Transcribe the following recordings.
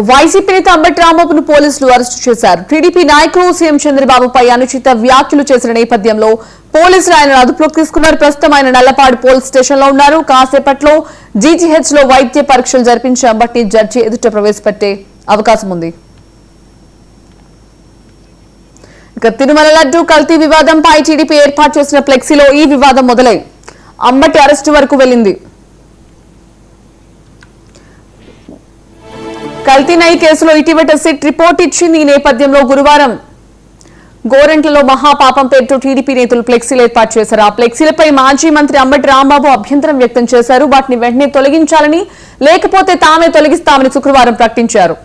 YCP నేత అంబటి రాంబాబును పోలీసులు arrest చేశారు. టీడీపీ నాయకులు సీఎం చంద్రబాబుపై అనుచిత వ్యాఖ్యలు చేసిన నేపథ్యంలో పోలీసులు ఆయన అదుపులోకి తీసుకున్నారు. ప్రస్తుతం ఆయన నల్లపాడు పోలీస్ స్టేషన్ లో ఉన్నారు. కాసేపట్లో జీజీహెచ్ లో వైద్య పరీక్షలు జరిపించి అంబటిని జడ్జి ఎదుట ప్రవేశపెట్టే అవకాశం ఉంది. ఇక తిరుమల లడ్డు కల్తీ వివాదంపై టీడీపీ ఏర్పాటు చేసిన ఫ్లెక్సీలో ఈ వివాదం మొదలై అంబటి అరెస్టు వరకు వెళ్లింది. కల్తీ నై కేసులో ఇటీవల సిట్ రిపోర్ట్ ఇచ్చింది. ఈ నేపథ్యంలో గురువారం గోరెంట్లలో మహాపాపం పేరుతో టీడీపీ నేతలు ఫ్లెక్సీలు ఏర్పాటు చేశారు. ఆ ఫ్లెక్సీలపై మాజీ మంత్రి అంబటి రాంబాబు అభ్యంతరం వ్యక్తం చేశారు. వాటిని వెంటనే తొలగించాలని, లేకపోతే తామే తొలగిస్తామని శుక్రవారం ప్రకటించారు.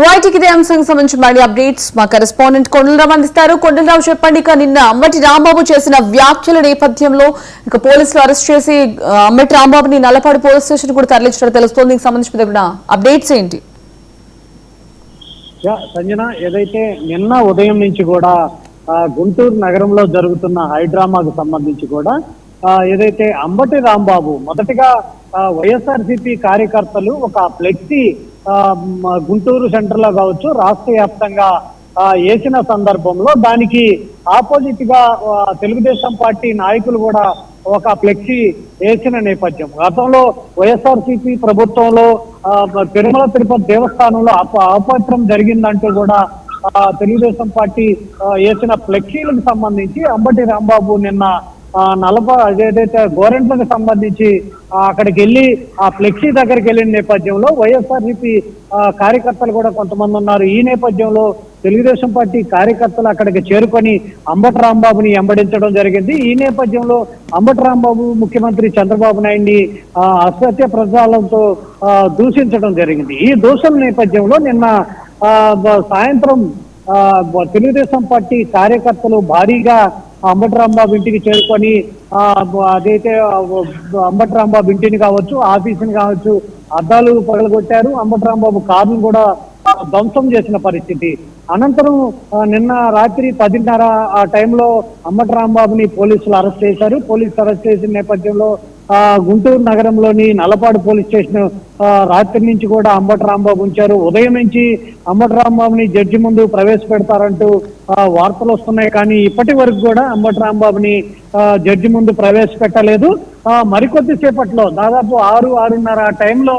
రైట్, ఇదే అంశానికి సంబంధించి మళ్ళీ అప్డేట్స్ మా కరెస్పాండెంట్ కొండలరావు అందిస్తారు. కొండలరావు, చెప్పండి, ఇక నిన్న అంబటి రాంబాబు చేసిన వ్యాఖ్యల నేపథ్యంలో ఇక పోలీసులు అరెస్ట్ చేసి అంబటి రాంబాబుని నల్లపాడు పోలీస్ స్టేషన్ కూడా తరలించడం తెలుస్తోంది. దీనికి సంబంధించిన అప్డేట్స్ ఏంటి? సంజన, ఏదైతే నిన్న ఉదయం నుంచి కూడా గుంటూరు నగరంలో జరుగుతున్న హైడ్రామాకు సంబంధించి కూడా ఏదైతే అంబటి రాంబాబు మొదటిగా వైఎస్ఆర్సీపీ కార్యకర్తలు ఒక ఫ్లెక్సీ గుంటూరు సెంటర్ లో కావచ్చు, రాష్ట్ర వ్యాప్తంగా వేసిన సందర్భంలో దానికి ఆపోజిట్ గా తెలుగుదేశం పార్టీ నాయకులు కూడా ఒక ఫ్లెక్సీ వేసిన నేపథ్యం. గతంలో వైఎస్ఆర్సీపీ ప్రభుత్వంలో తిరుమల తిరుపతి దేవస్థానంలో అపవిత్రం జరిగిందంటూ కూడా తెలుగుదేశం పార్టీ వేసిన ఫ్లెక్సీలకు సంబంధించి అంబటి రాంబాబు నిన్న ఏదైతే గోరెంట్లకు సంబంధించి అక్కడికి వెళ్ళి ఆ ఫ్లెక్సీ దగ్గరికి వెళ్ళిన నేపథ్యంలో వైఎస్ఆర్సీపీ కార్యకర్తలు కూడా కొంతమంది ఉన్నారు. ఈ నేపథ్యంలో తెలుగుదేశం పార్టీ కార్యకర్తలు అక్కడికి చేరుకొని అంబటి రాంబాబుని వెంబడించడం జరిగింది. ఈ నేపథ్యంలో అంబటి రాంబాబు ముఖ్యమంత్రి చంద్రబాబు నాయుడిని అసత్య ప్రచారంతో దూషించడం జరిగింది. ఈ దూషణ నేపథ్యంలో నిన్న సాయంత్రం తెలుగుదేశం పార్టీ కార్యకర్తలు భారీగా అంబటి రాంబాబు ఇంటికి చేరుకొని అదైతే అంబటి రాంబాబు ఇంటిని కావచ్చు, ఆఫీసుని కావచ్చు, అద్దాలు పగలగొట్టారు. అంబటి రాంబాబు కారును కూడా ధ్వంసం చేసిన పరిస్థితి. అనంతరం నిన్న రాత్రి 10:30 ఆ టైంలో అంబటి రాంబాబుని పోలీసులు అరెస్ట్ చేశారు. పోలీసులు అరెస్ట్ చేసిన నేపథ్యంలో గుంటూరు నగరంలోని నల్లపాడు పోలీస్ స్టేషన్ రాత్రి నుంచి కూడా అంబటి రాంబాబు ఉంచారు. ఉదయం నుంచి అంబటి రాంబాబుని జడ్జి ముందు ప్రవేశపెడతారంటూ వార్తలు వస్తున్నాయి. కానీ ఇప్పటి వరకు కూడా అంబటి రాంబాబుని జడ్జి ముందు ప్రవేశపెట్టలేదు. మరికొద్ది సేపట్లో దాదాపు 6-6:30 ఆ టైంలో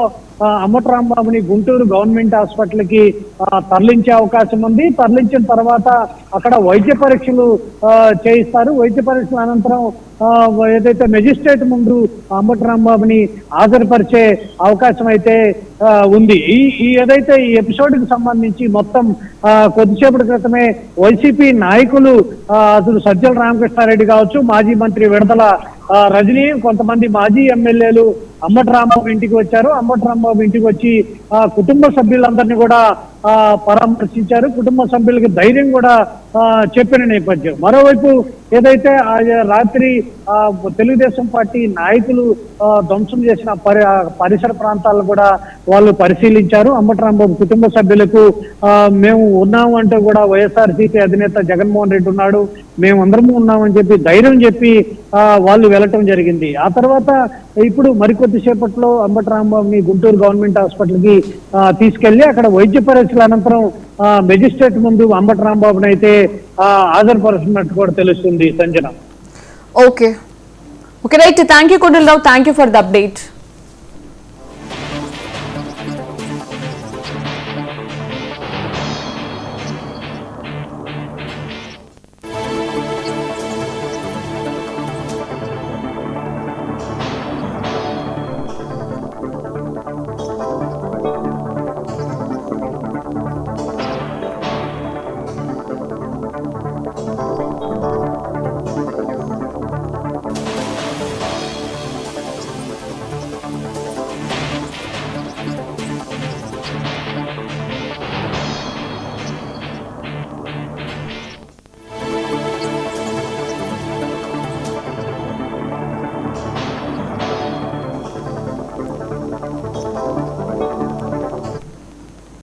అంబటి రాంబాబుని గుంటూరు గవర్నమెంట్ హాస్పిటల్ కి తరలించే అవకాశం ఉంది. తరలించిన తర్వాత అక్కడ వైద్య పరీక్షలు చేయిస్తారు. వైద్య పరీక్షల అనంతరం ఏదైతే మెజిస్ట్రేట్ ముందు అంబటి రాంబాబుని హాజరుపరిచే అవకాశం అయితే ఉంది. ఈ ఏదైతే ఈ ఎపిసోడ్ కి సంబంధించి మొత్తం కొద్దిసేపటి క్రితమే వైసీపీ నాయకులు అసలు సజ్జల రామకృష్ణారెడ్డి కావచ్చు, మాజీ మంత్రి విడదల రజనీ, కొంతమంది మాజీ ఎమ్మెల్యేలు అంబటి రాంబాబు ఇంటికి వచ్చారు. అంబటి రాంబాబు ఇంటికి వచ్చి కుటుంబ సభ్యులందరినీ కూడా పరామర్శించారు. కుటుంబ సభ్యులకి ధైర్యం కూడా చెప్పిన నేపథ్యం. మరోవైపు ఏదైతే రాత్రి తెలుగుదేశం పార్టీ నాయకులు ధ్వంసం చేసిన పరిసర ప్రాంతాలను కూడా వాళ్ళు పరిశీలించారు. అంబటి రాంబాబు కుటుంబ సభ్యులకు మేము ఉన్నాము అంటూ కూడా వైఎస్ఆర్సీపీ అధినేత జగన్మోహన్ రెడ్డి ఉన్నాడు, మేమందరము ఉన్నామని చెప్పి ధైర్యం చెప్పి వాళ్ళు వెళ్ళటం జరిగింది. ఆ తర్వాత ఇప్పుడు మరికొద్ది సేపట్లో అంబటి రాంబాబుని గుంటూరు గవర్నమెంట్ హాస్పిటల్ కి తీసుకెళ్లి అక్కడ వైద్య పరీక్షల అనంతరం మెజిస్ట్రేట్ ముందు అంబటి రాంబాబుని అయితే హాజరుపరుస్తున్నట్టు కూడా తెలుస్తుంది. Sanjana, okay right, thank you Kondalarao, thank you for the update.